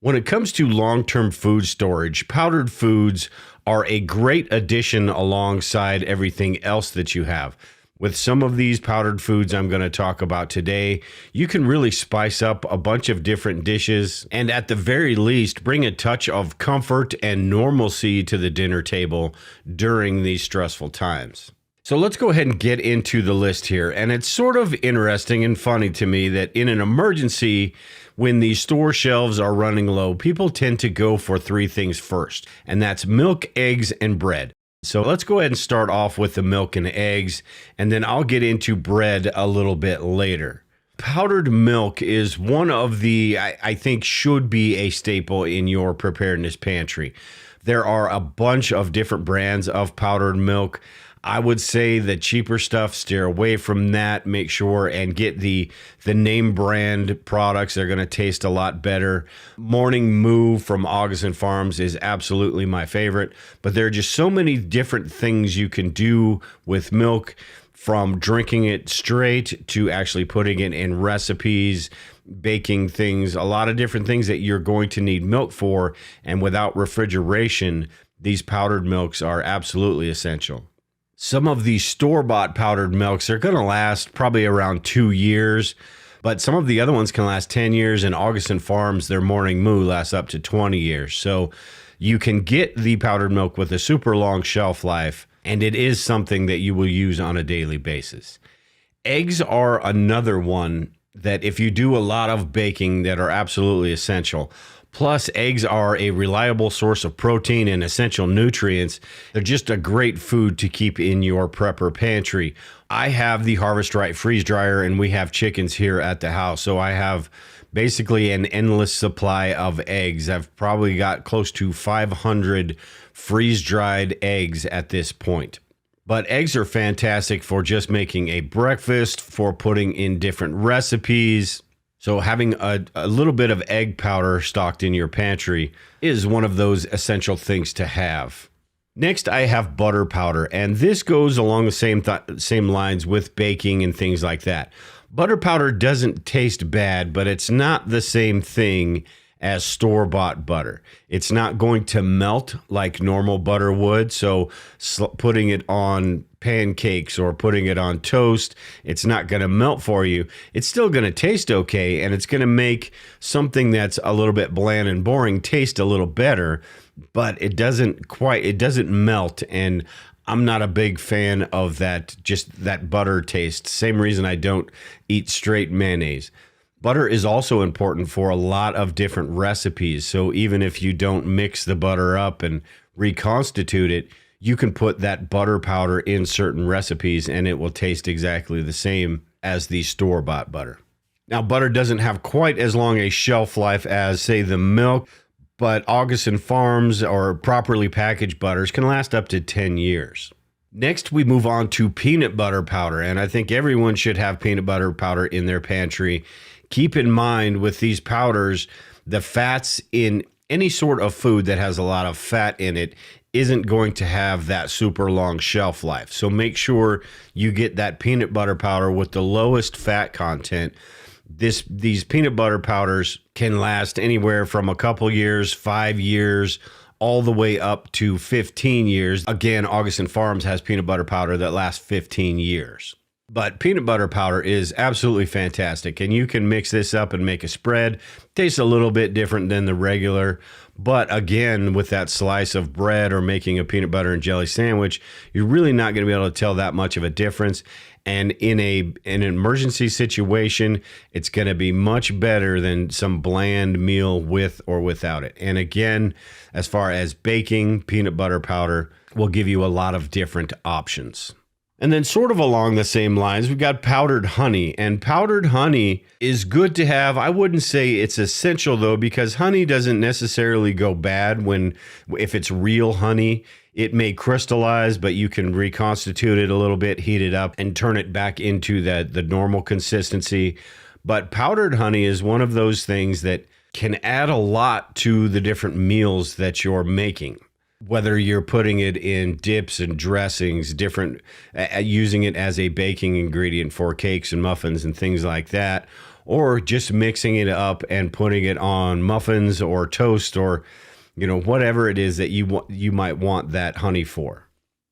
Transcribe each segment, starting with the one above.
When it comes to long-term food storage, powdered foods are a great addition alongside everything else that you have. With some of these powdered foods I'm going to talk about today, you can really spice up a bunch of different dishes and at the very least bring a touch of comfort and normalcy to the dinner table during these stressful times. So let's go ahead and get into the list here. And it's sort of interesting and funny to me that in an emergency, when the store shelves are running low, people tend to go for three things first, and that's milk, eggs, and bread. So let's go ahead and start off with the milk and eggs, and then I'll get into bread a little bit later. Powdered milk is one of the, I think, should be a staple in your preparedness pantry. There are a bunch of different brands of powdered milk. I would say the cheaper stuff, steer away from that. Make sure and get the name brand products. They're going to taste a lot better. Morning Moo from August Farms is absolutely my favorite. But there are just so many different things you can do with milk, from drinking it straight to actually putting it in recipes, baking things, a lot of different things that you're going to need milk for. And without refrigeration, these powdered milks are absolutely essential. Some of these store-bought powdered milks are going to last probably around 2 years, but some of the other ones can last 10 years, and August Farms, their Morning Moo, lasts up to 20 years. So you can get the powdered milk with a super long shelf life, and it is something that you will use on a daily basis. Eggs are another one that if you do a lot of baking that are absolutely essential. Plus, eggs are a reliable source of protein and essential nutrients. They're just a great food to keep in your prepper pantry. I have the Harvest Right freeze dryer, and we have chickens here at the house. So I have basically an endless supply of eggs. I've probably got close to 500 freeze-dried eggs at this point. But eggs are fantastic for just making a breakfast, for putting in different recipes. So having a little bit of egg powder stocked in your pantry is one of those essential things to have. Next, I have butter powder, and this goes along the same lines with baking and things like that. Butter powder doesn't taste bad, but it's not the same thing as store-bought butter. It's not going to melt like normal butter would, so putting it on pancakes or putting it on toast, it's not going to melt for you. It's still going to taste okay, and it's going to make something that's a little bit bland and boring taste a little better, but it doesn't melt, and I'm not a big fan of that, just that butter taste. Same reason I don't eat straight mayonnaise. Butter is also important for a lot of different recipes. So even if you don't mix the butter up and reconstitute it, you can put that butter powder in certain recipes and it will taste exactly the same as the store-bought butter. Now, butter doesn't have quite as long a shelf life as, say, the milk, but August Farms or properly packaged butters can last up to 10 years. Next, we move on to peanut butter powder, and I think everyone should have peanut butter powder in their pantry. Keep in mind with these powders, the fats in any sort of food that has a lot of fat in it isn't going to have that super long shelf life. So make sure you get that peanut butter powder with the lowest fat content. These peanut butter powders can last anywhere from a couple years, 5 years, all the way up to 15 years. Again, August Farms has peanut butter powder that lasts 15 years. But peanut butter powder is absolutely fantastic, and you can mix this up and make a spread. Tastes a little bit different than the regular, but again, with that slice of bread or making a peanut butter and jelly sandwich, you're really not going to be able to tell that much of a difference. And in an emergency situation, it's going to be much better than some bland meal with or without it. And again, as far as baking, peanut butter powder will give you a lot of different options. And then sort of along the same lines, we've got powdered honey. And powdered honey is good to have. I wouldn't say it's essential, though, because honey doesn't necessarily go bad if it's real honey. It may crystallize, but you can reconstitute it a little bit, heat it up, and turn it back into the normal consistency. But powdered honey is one of those things that can add a lot to the different meals that you're making. Whether you're putting it in dips and dressings, using it as a baking ingredient for cakes and muffins and things like that, or just mixing it up and putting it on muffins or toast or, whatever it is that you might want that honey for.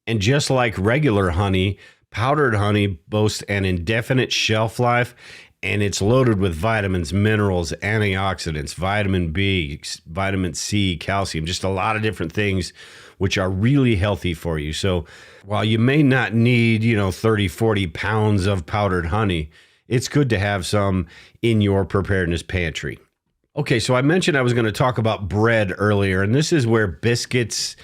And just like regular honey, powdered honey boasts an indefinite shelf life, and it's loaded with vitamins, minerals, antioxidants, vitamin B, vitamin C, calcium, just a lot of different things which are really healthy for you. So while you may not need, 30, 40 pounds of powdered honey, it's good to have some in your preparedness pantry. Okay, so I mentioned I was going to talk about bread earlier, and this is where biscuit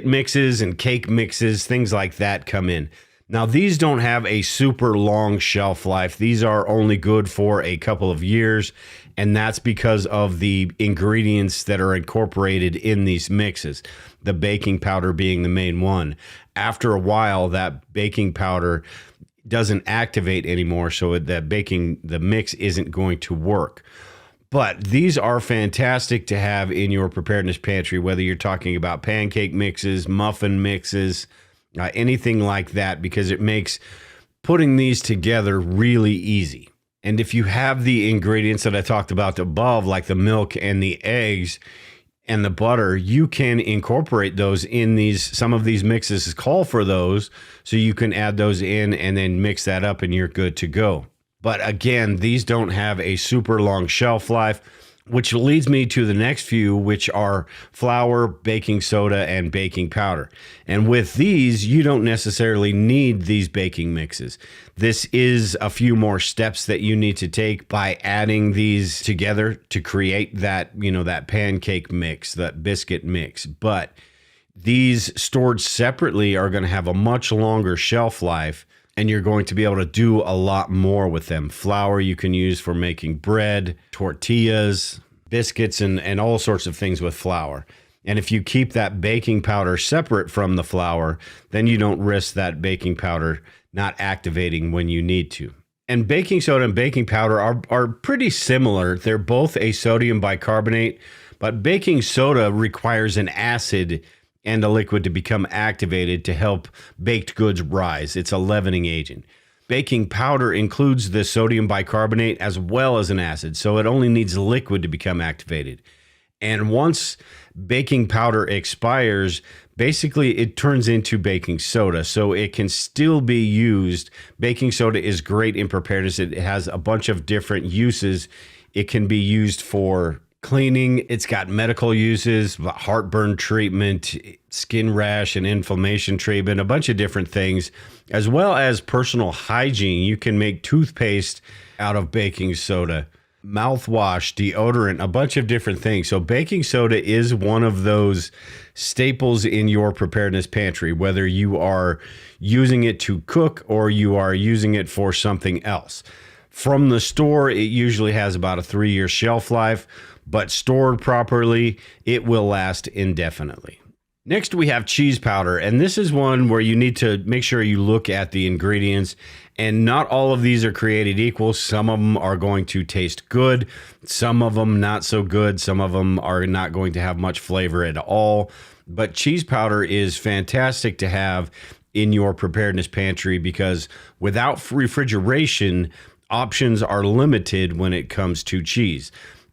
mixes and cake mixes, things like that come in. Now, these don't have a super long shelf life. These are only good for a couple of years, and that's because of the ingredients that are incorporated in these mixes, the baking powder being the main one. After a while, that baking powder doesn't activate anymore, so the mix isn't going to work. But these are fantastic to have in your preparedness pantry, whether you're talking about pancake mixes, muffin mixes, anything like that, because it makes putting these together really easy. And if you have the ingredients that I talked about above, like the milk and the eggs and the butter, you can incorporate those in these. Some of these mixes call for those, so you can add those in and then mix that up and you're good to go. But again, these don't have a super long shelf life, which leads me to the next few, which are flour, baking soda, and baking powder. And with these, you don't necessarily need these baking mixes. This is a few more steps that you need to take by adding these together to create that, that pancake mix, that biscuit mix. But these stored separately are going to have a much longer shelf life, and you're going to be able to do a lot more with them. Flour you can use for making bread, tortillas, biscuits, and all sorts of things with flour. And if you keep that baking powder separate from the flour, then you don't risk that baking powder not activating when you need to. And baking soda and baking powder are pretty similar. They're both a sodium bicarbonate, but baking soda requires an acid and a liquid to become activated to help baked goods rise. It's a leavening agent. Baking powder includes the sodium bicarbonate as well as an acid, so it only needs liquid to become activated. And once baking powder expires, basically it turns into baking soda, so it can still be used. Baking soda is great in preparedness. It has a bunch of different uses. It can be used for cleaning. It's got medical uses, heartburn treatment, skin rash and inflammation treatment, a bunch of different things, as well as personal hygiene. You can make toothpaste out of baking soda, mouthwash, deodorant, a bunch of different things. So baking soda is one of those staples in your preparedness pantry, whether you are using it to cook or you are using it for something else. From the store, it usually has about a 3-year shelf life, but stored properly, it will last indefinitely. Next, we have cheese powder, and this is one where you need to make sure you look at the ingredients, and not all of these are created equal. Some of them are going to taste good, some of them not so good, some of them are not going to have much flavor at all. But cheese powder is fantastic to have in your preparedness pantry because without refrigeration, options are limited when it comes to cheese.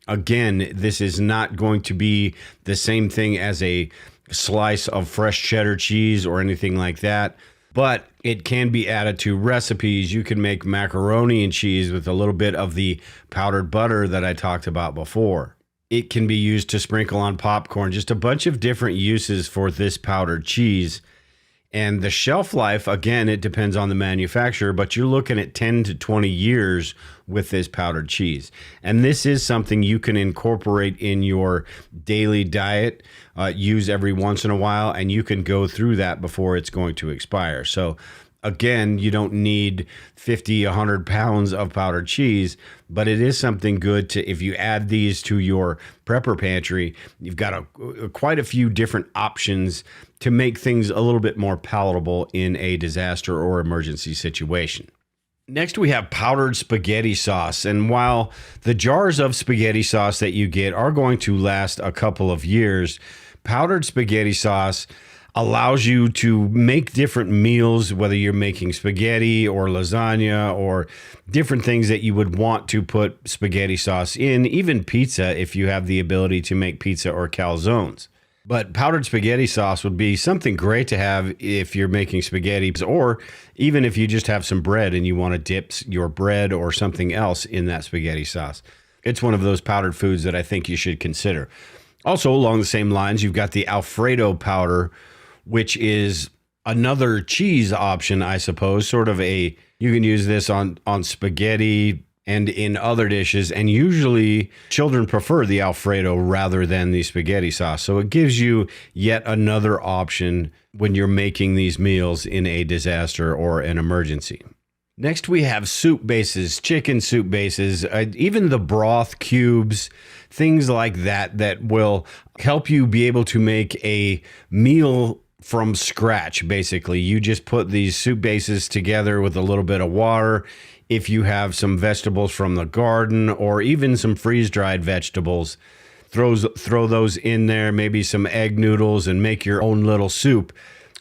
Again, this is not going to be the same thing as a slice of fresh cheddar cheese or anything like that, but it can be added to recipes. You can make macaroni and cheese with a little bit of the powdered butter that I talked about before. It can be used to sprinkle on popcorn, just a bunch of different uses for this powdered cheese. And the shelf life, again, it depends on the manufacturer, but you're looking at 10 to 20 years with this powdered cheese. And this is something you can incorporate in your daily diet, use every once in a while, and you can go through that before it's going to expire. So again, you don't need 50, 100 pounds of powdered cheese, but it is something good to, if you add these to your prepper pantry, you've got quite a few different options to make things a little bit more palatable in a disaster or emergency situation. Next, we have powdered spaghetti sauce. And while the jars of spaghetti sauce that you get are going to last a couple of years, powdered spaghetti sauce, allows you to make different meals, whether you're making spaghetti or lasagna or different things that you would want to put spaghetti sauce in, even pizza if you have the ability to make pizza or calzones. But powdered spaghetti sauce would be something great to have if you're making spaghetti, or even if you just have some bread and you want to dip your bread or something else in that spaghetti sauce. It's one of those powdered foods that I think you should consider. Also, along the same lines, you've got the Alfredo powder, which is another cheese option, I suppose. Sort of you can use this on spaghetti and in other dishes. And usually children prefer the Alfredo rather than the spaghetti sauce. So it gives you yet another option when you're making these meals in a disaster or an emergency. Next, we have soup bases, chicken soup bases, even the broth cubes, things like that will help you be able to make a meal from scratch. Basically, you just put these soup bases together with a little bit of water. If you have some vegetables from the garden or even some freeze-dried vegetables, throw those in there, maybe some egg noodles, and make your own little soup.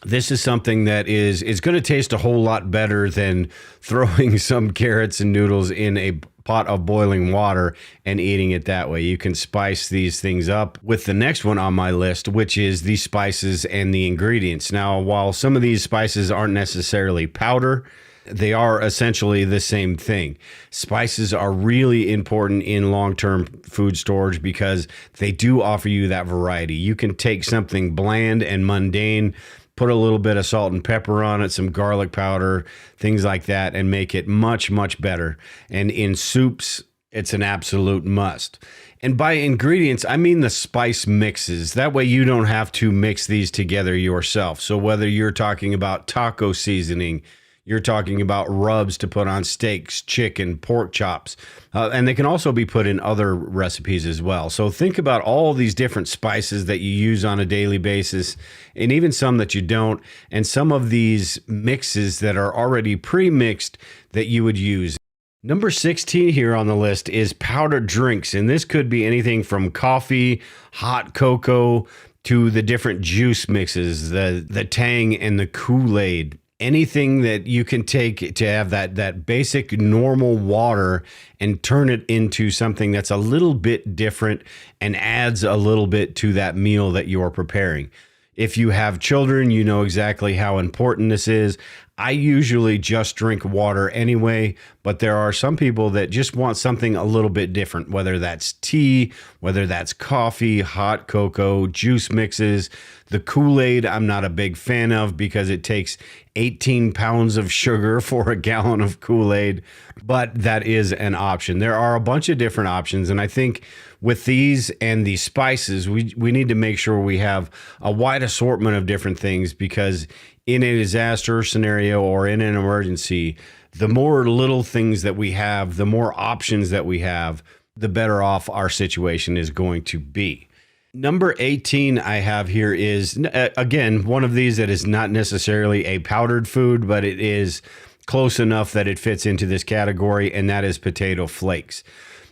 This is something that is going to taste a whole lot better than throwing some carrots and noodles in a pot of boiling water and eating it that way. You can spice these things up with the next one on my list, which is the spices and the ingredients. Now, while some of these spices aren't necessarily powder, they are essentially the same thing. Spices are really important in long-term food storage because they do offer you that variety. You can take something bland and mundane, put a little bit of salt and pepper on it, some garlic powder, things like that, and make it much, much better. And in soups, it's an absolute must. And by ingredients, I mean the spice mixes. That way you don't have to mix these together yourself. So whether you're talking about taco seasoning, you're talking about rubs to put on steaks, chicken, pork chops, and they can also be put in other recipes as well. So think about all these different spices that you use on a daily basis, and even some that you don't, and some of these mixes that are already pre-mixed that you would use. Number 16 here on the list is powdered drinks, and this could be anything from coffee, hot cocoa, to the different juice mixes, the Tang and the Kool-Aid. Anything that you can take to have that basic normal water and turn it into something that's a little bit different and adds a little bit to that meal that you're preparing. If you have children, you know exactly how important this is. I usually just drink water anyway, but there are some people that just want something a little bit different, whether that's tea, whether that's coffee, hot cocoa, juice mixes. The Kool-Aid, I'm not a big fan of because it takes 18 pounds of sugar for a gallon of Kool-Aid, but that is an option. There are a bunch of different options, and I think with these and the spices, we need to make sure we have a wide assortment of different things, because in a disaster scenario or in an emergency, the more little things that we have, the more options that we have, the better off our situation is going to be. Number 18 I have here is, again, one of these that is not necessarily a powdered food, but it is close enough that it fits into this category, and that is potato flakes.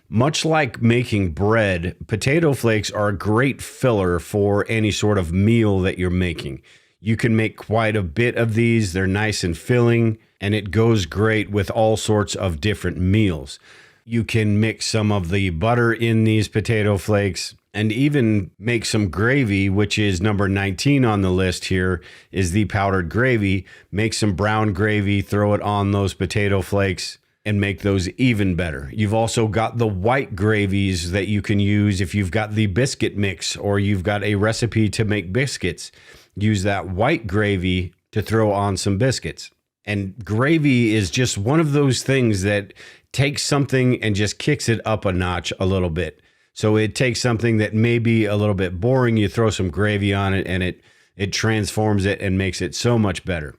Much like making bread, potato flakes are a great filler for any sort of meal that you're making. You can make quite a bit of these. They're nice and filling, and it goes great with all sorts of different meals. You can mix some of the butter in these potato flakes and even make some gravy, which is number 19 on the list here, is the powdered gravy. Make some brown gravy, throw it on those potato flakes, and make those even better. You've also got the white gravies that you can use if you've got the biscuit mix or you've got a recipe to make biscuits. Use that white gravy to throw on some biscuits. And gravy is just one of those things that takes something and just kicks it up a notch a little bit. So it takes something that may be a little bit boring, you throw some gravy on it, and it transforms it and makes it so much better.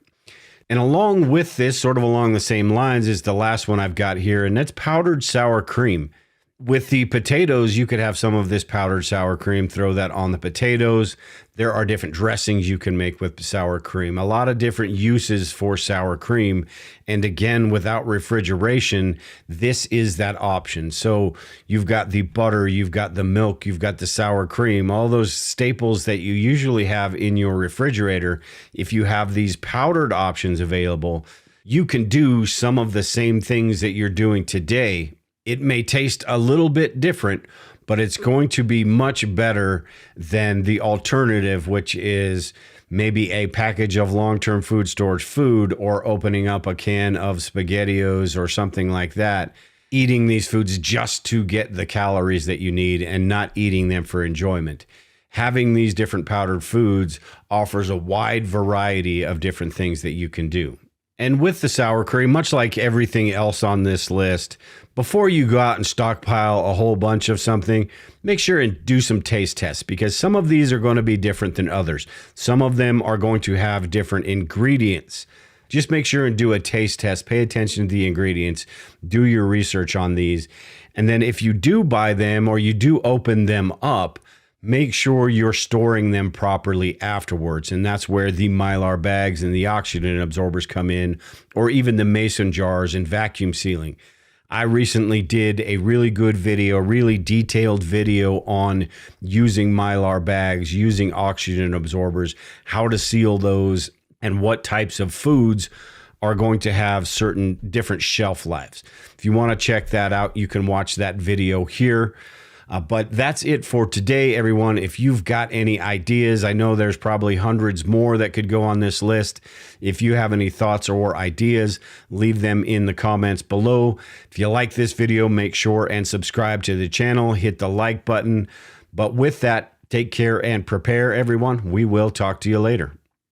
And along with this, sort of along the same lines, is the last one I've got here, and that's powdered sour cream. With the potatoes, you could have some of this powdered sour cream, throw that on the potatoes. There are different dressings you can make with sour cream, a lot of different uses for sour cream. And again, without refrigeration, this is that option. So you've got the butter, you've got the milk, you've got the sour cream, all those staples that you usually have in your refrigerator. If you have these powdered options available, you can do some of the same things that you're doing today. It may taste a little bit different, but it's going to be much better than the alternative, which is maybe a package of long-term food storage food or opening up a can of SpaghettiOs or something like that, eating these foods just to get the calories that you need and not eating them for enjoyment. Having these different powdered foods offers a wide variety of different things that you can do. And with the sour cream, much like everything else on this list, before you go out and stockpile a whole bunch of something, make sure and do some taste tests, because some of these are going to be different than others. Some of them are going to have different ingredients. Just make sure and do a taste test. Pay attention to the ingredients. Do your research on these. And then if you do buy them or you do open them up, make sure you're storing them properly afterwards. And that's where the Mylar bags and the oxygen absorbers come in, or even the mason jars and vacuum sealing. I recently did a really good video, really detailed video on using Mylar bags, using oxygen absorbers, how to seal those, and what types of foods are going to have certain different shelf lives. If you want to check that out, you can watch that video here. But that's it for today, everyone. If you've got any ideas, I know there's probably hundreds more that could go on this list. If you have any thoughts or ideas, leave them in the comments below. If you like this video, make sure and subscribe to the channel, hit the like button. But with that, take care and prepare, everyone. We will talk to you later.